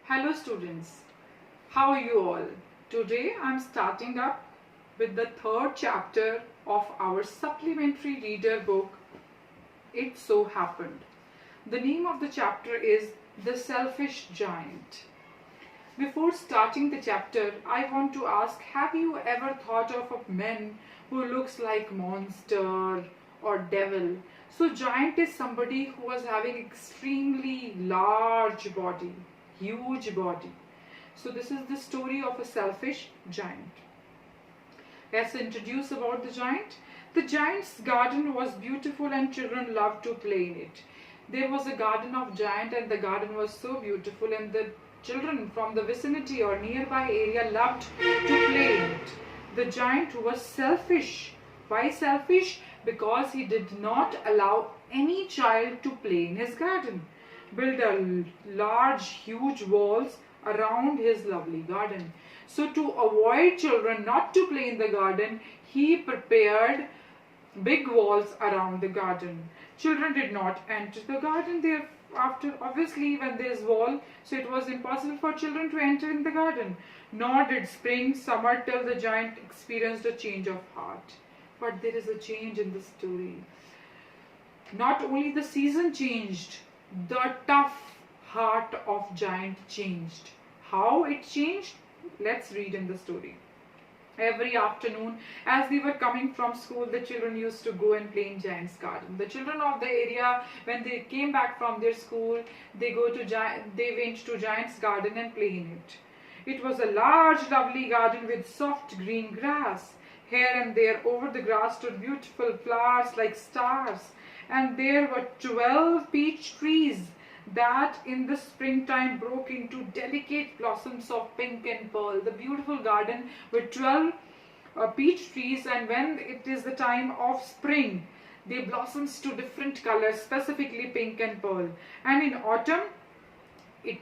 Hello students, how are you all? Today I am starting up with the third chapter of our supplementary reader book, It So Happened. The name of the chapter is The Selfish Giant. Before starting the chapter, I want to ask, have you ever thought of a man who looks like monster or devil? So giant is somebody who was having extremely large body, huge body. So this is the story of a selfish giant. Let's introduce about the giant. The giant's garden was beautiful and children loved to play in it. There was a garden of giant and the garden was so beautiful and the children from the vicinity or nearby area loved to play in it. The giant was selfish. Why selfish? Because he did not allow any child to play in his garden. Build a large, huge walls around his lovely garden. So to avoid children not to play in the garden, he prepared big walls around the garden. Children did not enter the garden thereafter, obviously when there is wall, so it was impossible for children to enter in the garden. Nor did spring, summer till the giant experienced a change of heart. But there is a change in the story. Not only the season changed, the tough heart of giant changed. How it changed? Let's read in the story. Every afternoon, as they were coming from school, the children used to go and play in Giant's garden. The children of the area, when they came back from their school, they went to Giant's garden and play in it. It was a large, lovely garden with soft green grass. Here and there over the grass stood beautiful flowers like stars. And there were 12 peach trees that in the springtime broke into delicate blossoms of pink and pearl. The beautiful garden with 12 peach trees, and when it is the time of spring, they blossoms to different colors, specifically pink and pearl. And in autumn, it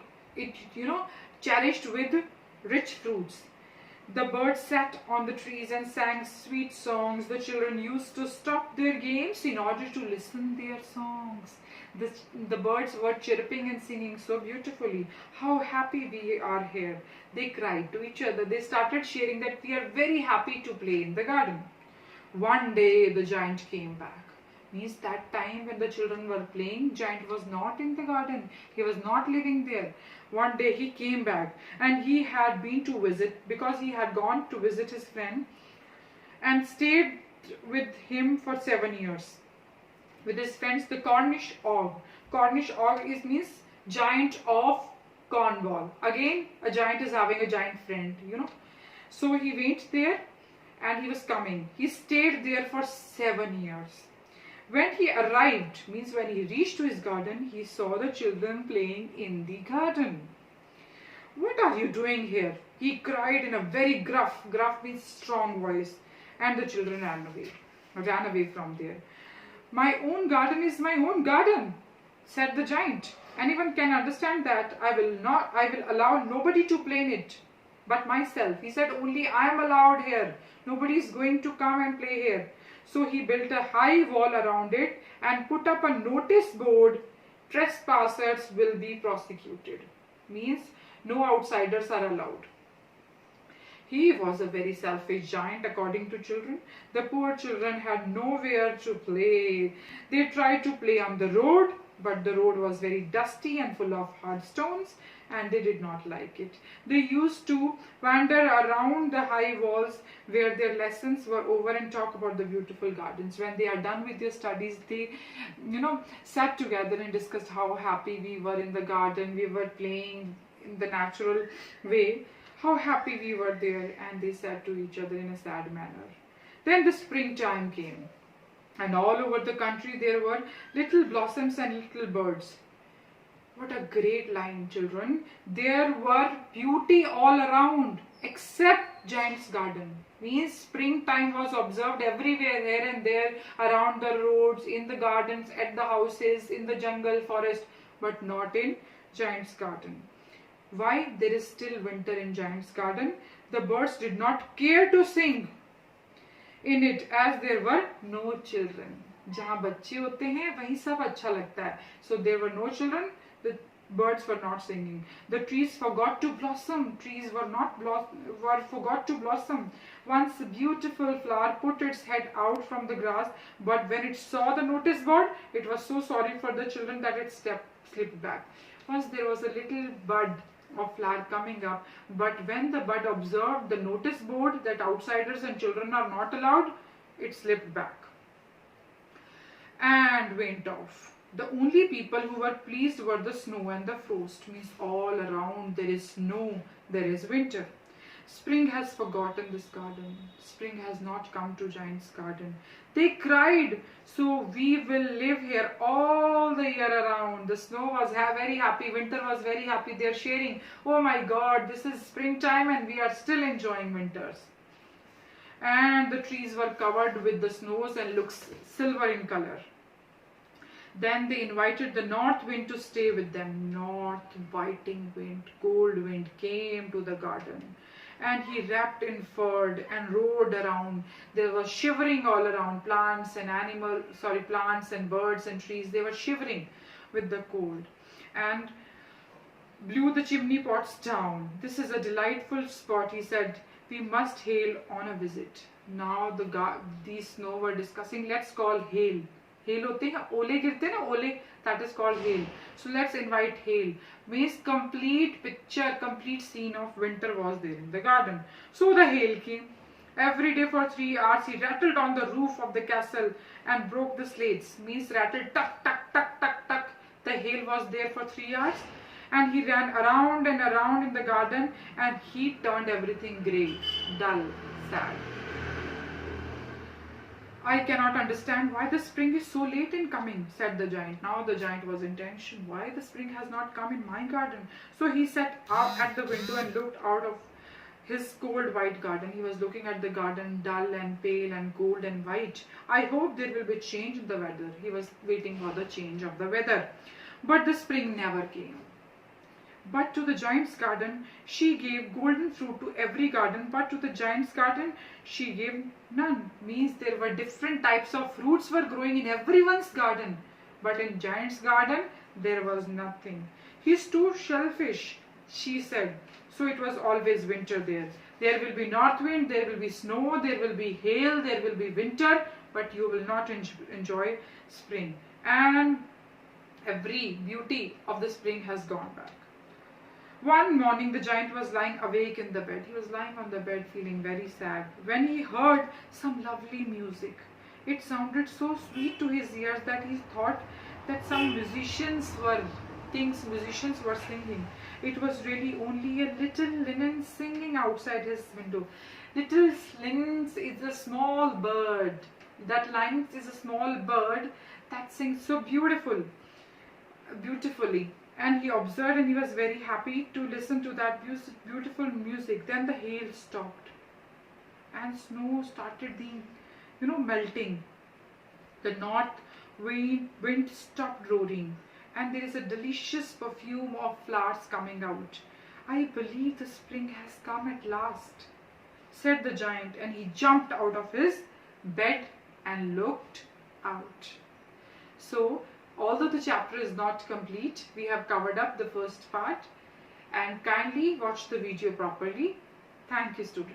cherished with rich fruits. The birds sat on the trees and sang sweet songs. The children used to stop their games in order to listen their songs. The birds were chirping and singing so beautifully. How happy we are here. They cried to each other. They started sharing that we are very happy to play in the garden. One day the giant came back. Means that time when the children were playing, giant was not in the garden. He was not living there. One day he came back and he had been to visit, because he had gone to visit his friend and stayed with him for 7 years. With his friends, the Cornish Og. Cornish Og means giant of Cornwall. Again, a giant is having a giant friend, So he went there and he was coming. He stayed there for 7 years. When he arrived, means when he reached to his garden, he saw the children playing in the garden. What are you doing here? He cried in a very gruff means strong voice, and the children ran away from there. My own garden is my own garden, said the giant. Anyone can understand that. I will allow nobody to play in it but myself. He said, only I am allowed here. Nobody is going to come and play here. So he built a high wall around it and put up a notice board, trespassers will be prosecuted. Means no outsiders are allowed. He was a very selfish giant according to children. The poor children had nowhere to play. They tried to play on the road, but the road was very dusty and full of hard stones, and they did not like it. They used to wander around the high walls where their lessons were over and talk about the beautiful gardens. When they are done with their studies, they sat together and discussed how happy we were in the garden. We were playing in the natural way. How happy we were there, and they said to each other in a sad manner. Then the springtime came, and all over the country there were little blossoms and little birds. What a great line, children. There were beauty all around except Giant's garden. Means springtime was observed everywhere, here and there, around the roads, in the gardens, at the houses, in the jungle, forest, but not in Giant's garden. Why? There is still winter in Giant's garden. The birds did not care to sing in it as there were no children. जहाँ बच्चे होते हैं वहीं सब अच्छा लगता है. So there were no children. The Birds were not singing. The trees forgot to blossom. Trees were not were forgot to blossom. Once a beautiful flower put its head out from the grass, but when it saw the notice board, it was so sorry for the children that it slipped back. Once there was a little bud of flower coming up, but when the bud observed the notice board that outsiders and children are not allowed, it slipped back and went off. The only people who were pleased were the snow and the frost. Means all around there is snow, there is winter. Spring has forgotten this garden. Spring has not come to Giant's garden. They cried, so we will live here all the year around. The snow was very happy, winter was very happy. They are sharing, oh my God, this is springtime and we are still enjoying winters. And the trees were covered with the snows and looks silver in color. Then they invited the north wind to stay with them. North inviting wind, cold wind came to the garden. And he wrapped in fur and rode around. There was shivering all around. Plants and birds and trees. They were shivering with the cold. And blew the chimney pots down. This is a delightful spot, he said. We must hail on a visit. Now these snow were discussing, let's call hail. Hail होते हैं, ओले गिरते ना, ओले, that is called hail. So let's invite hail. Means complete picture, complete scene of winter was there in the garden. So the hail came. Every day for 3 hours he rattled on the roof of the castle and broke the slates. Means rattled, tuck, tuck, tuck, tuck, tuck. The hail was there for 3 hours. And he ran around and around in the garden and he turned everything grey, dull, sad. I cannot understand why the spring is so late in coming, said the giant. Now the giant was in tension. Why the spring has not come in my garden? So he sat up at the window and looked out of his cold white garden. He was looking at the garden, dull and pale and cold and white. I hope there will be change in the weather. He was waiting for the change of the weather. But the spring never came. But to the giant's garden, she gave golden fruit to every garden, but to the giant's garden, she gave none. Means there were different types of fruits were growing in everyone's garden, but in giant's garden, there was nothing. He's too shellfish, she said. So it was always winter there. There will be north wind, there will be snow, there will be hail, there will be winter, but you will not enjoy spring. And every beauty of the spring has gone back. One morning the giant was lying awake in the bed. He was lying on the bed feeling very sad when he heard some lovely music. It sounded so sweet to his ears that he thought that some musicians were singing. It was really only a little linen singing outside his window. Little linen is a small bird. That linen is a small bird that sings so beautifully. And he observed and he was very happy to listen to that beautiful music. Then the hail stopped and snow started melting. The north wind stopped roaring and there is a delicious perfume of flowers coming out. I believe the spring has come at last, said the giant, and he jumped out of his bed and looked out. So, although the chapter is not complete, we have covered up the first part, and kindly watch the video properly. Thank you, students.